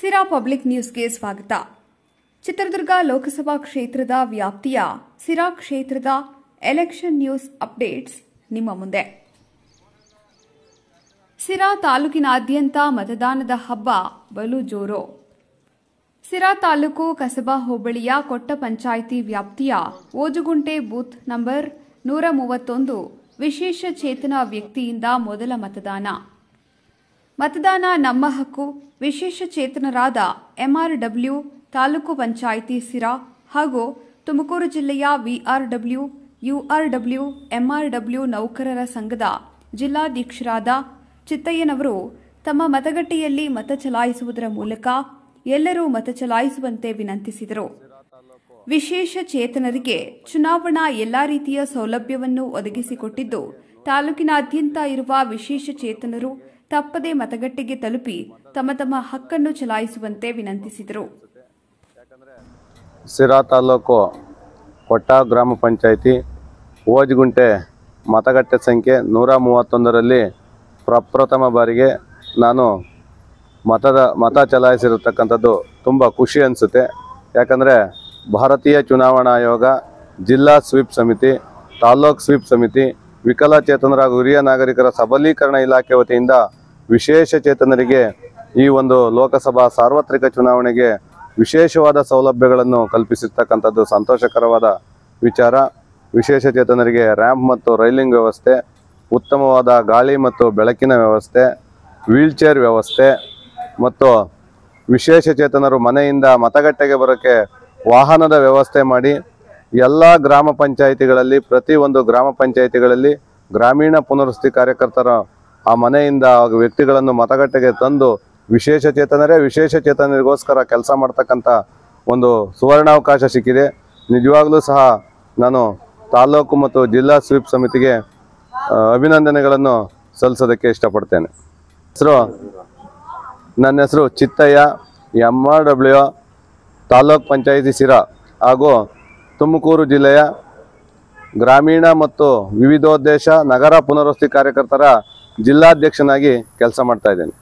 ಸಿರಾ public ನ್ಯೂಸ್ಗೆ ಸ್ವಾಗತ. ಚಿತ್ರದುರ್ಗ ಲೋಕಸಭಾ ಕ್ಷೇತ್ರದ ವ್ಯಾಪ್ತಿಯ ಸಿರಾ ಕ್ಷೇತ್ರದ ಎಲೆಕ್ಷನ್ ನ್ಯೂಸ್ ಅಪ್ಡೇಟ್ಸ್ ನಿಮ್ಮ ಮುಂದೆ. ಸಿರಾ ತಾಲೂಕಿನಾದ್ಯಂತ ಮತದಾನದ ಹಬ್ಬ ಬಲು ಜೋರು. ಸಿರಾ ತಾಲೂಕು ಕಸಬಾ ಹೋಬಳಿಯ ಕೊಟ್ಟ ಪಂಚಾಯಿತಿ ವ್ಯಾಪ್ತಿಯ ಓಜುಗುಂಟೆ ಬೂತ್ ನಂಬರ್ 131 ವಿಶೇಷ ಚೇತನ ವ್ಯಕ್ತಿಯಿಂದ ಮೊದಲ ಮತದಾನ ನಮ್ಮ ಹಕ್ಕು. ವಿಶೇಷ ಚೇತನರಾದ ಎಂಆರ್ಡಬ್ಲ್ಯೂ ತಾಲೂಕು ಪಂಚಾಯಿತಿ ಸಿರಾ ಹಾಗೂ ತುಮಕೂರು ಜಿಲ್ಲೆಯ ವಿಆರ್ಡಬ್ಲ್ಯೂ, ಯುಆರ್ಡಬ್ಲ್ಯೂ, ಎಂಆರ್ಡಬ್ಲ್ಯೂ ನೌಕರರ ಸಂಘದ ಜಿಲ್ಲಾಧ್ಯಕ್ಷರಾದ ಚಿತ್ತಯ್ಯನವರು ತಮ್ಮ ಮತಗಟ್ಟೆಯಲ್ಲಿ ಮತ ಚಲಾಯಿಸುವುದರ ಮೂಲಕ ಎಲ್ಲರೂ ಮತ ಚಲಾಯಿಸುವಂತೆ ವಿನಂತಿಸಿದರು. ವಿಶೇಷ ಚೇತನರಿಗೆ ಚುನಾವಣಾ ಎಲ್ಲಾ ರೀತಿಯ ಸೌಲಭ್ಯವನ್ನು ಒದಗಿಸಿಕೊಟ್ಟಿದ್ದು, ತಾಲೂಕಿನಾದ್ಯಂತ ಇರುವ ವಿಶೇಷ ಚೇತನರು ತಪ್ಪದೆ ಮತಗಟ್ಟೆಗೆ ತಲುಪಿ ತಮ್ಮ ತಮ್ಮ ಹಕ್ಕನ್ನು ಚಲಾಯಿಸುವಂತೆ ವಿನಂತಿಸಿದರು. ಸಿರಾ ತಾಲೂಕು ಕೊಟ್ಟ ಗ್ರಾಮ ಪಂಚಾಯಿತಿ ಓಜುಗುಂಟೆ ಮತಗಟ್ಟೆ ಸಂಖ್ಯೆ 131ರಲ್ಲಿ ಪ್ರಪ್ರಥಮ ಬಾರಿಗೆ ನಾನು ಮತ ಚಲಾಯಿಸಿರತಕ್ಕಂಥದ್ದು ತುಂಬ ಖುಷಿ ಅನಿಸುತ್ತೆ. ಯಾಕಂದರೆ ಭಾರತೀಯ ಚುನಾವಣಾ ಆಯೋಗ, ಜಿಲ್ಲಾ ಸ್ವೀಪ್ ಸಮಿತಿ, ತಾಲೂಕು ಸ್ವೀಪ್ ಸಮಿತಿ, ವಿಕಲಚೇತನರ ಹಿರಿಯ ನಾಗರಿಕರ ಸಬಲೀಕರಣ ಇಲಾಖೆ ವತಿಯಿಂದ ವಿಶೇಷ ಚೇತನರಿಗೆ ಈ ಒಂದು ಲೋಕಸಭಾ ಸಾರ್ವತ್ರಿಕ ಚುನಾವಣೆಗೆ ವಿಶೇಷವಾದ ಸೌಲಭ್ಯಗಳನ್ನು ಕಲ್ಪಿಸಿರ್ತಕ್ಕಂಥದ್ದು ಸಂತೋಷಕರವಾದ ವಿಚಾರ. ವಿಶೇಷ ಚೇತನರಿಗೆ ರ್ಯಾಂಪ್ ಮತ್ತು ರೈಲಿಂಗ್ ವ್ಯವಸ್ಥೆ, ಉತ್ತಮವಾದ ಗಾಳಿ ಮತ್ತು ಬೆಳಕಿನ ವ್ಯವಸ್ಥೆ, ವೀಲ್ಚೇರ್ ವ್ಯವಸ್ಥೆ ಮತ್ತು ವಿಶೇಷ ಚೇತನರು ಮನೆಯಿಂದ ಮತಗಟ್ಟೆಗೆ ಬರೋಕ್ಕೆ ವಾಹನದ ವ್ಯವಸ್ಥೆ ಮಾಡಿ ಎಲ್ಲ ಗ್ರಾಮ ಪಂಚಾಯಿತಿಗಳಲ್ಲಿ ಪ್ರತಿಯೊಂದು ಗ್ರಾಮ ಪಂಚಾಯಿತಿಗಳಲ್ಲಿ ಗ್ರಾಮೀಣ ಪುನರ್ವಸತಿ ಕಾರ್ಯಕರ್ತರ ಆ ಮನೆಯಿಂದ ವ್ಯಕ್ತಿಗಳನ್ನು ಮತಗಟ್ಟೆಗೆ ತಂದು ವಿಶೇಷ ಚೇತನರಿಗೋಸ್ಕರ ಕೆಲಸ ಮಾಡ್ತಕ್ಕಂಥ ಒಂದು ಸುವರ್ಣಾವಕಾಶ ಸಿಕ್ಕಿದೆ. ನಿಜವಾಗ್ಲೂ ಸಹ ನಾನು ತಾಲೂಕು ಮತ್ತು ಜಿಲ್ಲಾ ಸ್ವೀಪ್ ಸಮಿತಿಗೆ ಅಭಿನಂದನೆಗಳನ್ನು ಸಲ್ಲಿಸೋದಕ್ಕೆ ಇಷ್ಟಪಡ್ತೇನೆ. ನನ್ನ ಹೆಸರು ಚಿತ್ತಯ್ಯ, ಎಂಆರ್ಡಬ್ಲ್ಯೂ ತಾಲೂಕ್ ಪಂಚಾಯಿತಿ ಸಿರಾ ಹಾಗೂ ತುಮಕೂರು ಜಿಲ್ಲೆಯ ಗ್ರಾಮೀಣ ಮತ್ತು ವಿವಿಧೋದ್ದೇಶ ನಗರ ಪುನರ್ವಸತಿ ಕಾರ್ಯಕರ್ತರ ಜಿಲ್ಲಾಧ್ಯಕ್ಷನಾಗಿ ಕೆಲಸ ಮಾಡ್ತಾ ಇದ್ದೇನೆ.